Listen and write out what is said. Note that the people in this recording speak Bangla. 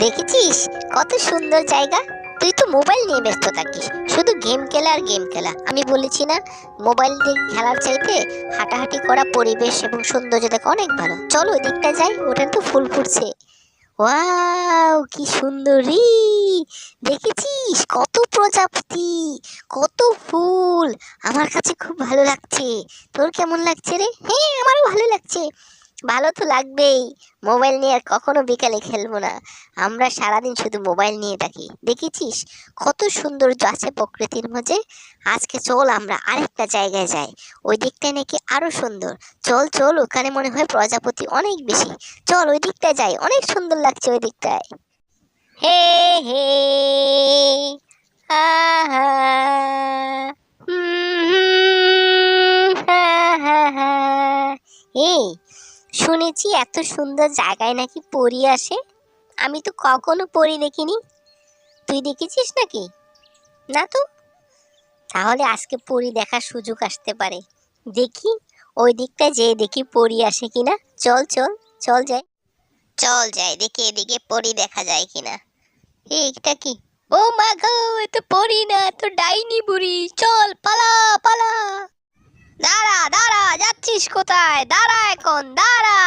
দেখেছিস কত সুন্দর জায়গা। তুই তো মোবাইল নিয়ে ব্যস্ত থাকিস, শুধু গেম খেলা আর গেম খেলা। আমি বলেছি না, মোবাইল দিয়ে খেলার চাইতে হাঁটাহাঁটি করা পরিবেশ এবং সৌন্দর্য দেখা অনেক ভালো। চল ওই দিকটা যাই, ওটা তো ফুল ফুটছে। ওয়াও কি সুন্দরী! দেখেছিস কত প্রজাপতি, কত ফুল। আমার কাছে খুব ভালো লাগছে। তোর কেমন লাগছে রে? হ্যাঁ, আমারও ভালো লাগছে। ভালো তো লাগবেই। মোবাইল নিয়ে আর কখনো বিকালে খেলবো না। আমরা সারাদিন শুধু মোবাইল নিয়ে থাকি। দেখেছিস কত সৌন্দর্য আছে প্রকৃতির মাঝে। আজকে চল আমরা আরেকটা জায়গায় যাই, ওই দিকটায় নাকি আরো সুন্দর। চল চল, ওখানে মনে হয় প্রজাপতি অনেক বেশি। চল ওই দিকটায় যাই, অনেক সুন্দর লাগছে ওই দিকটায়। হে হে, হা হা, হা হা হা। এই, শুনেছি এত সুন্দর জায়গায় নাকি পরী আসে। আমি তো কখনো পরী দেখিনি। তুই দেখেছিস নাকি? না তো। তাহলে আজকে পরী দেখার সুযোগ আসতে পারে। দেখি, ওই দিকটা যেয়ে দেখি পরী আসে কিনা। চল চল, চল যাই। চল যাই দেখি এদিকে পরী দেখা যায় কিনা। এটা কি? ও মা গো, এ তো পরী না, এ তো ডাইনি বুড়ি। চল পালা পালা। দাঁড়া দাঁড়া, যাচ্ছিস কোথায়? দাঁড়া এখন, দাঁড়া।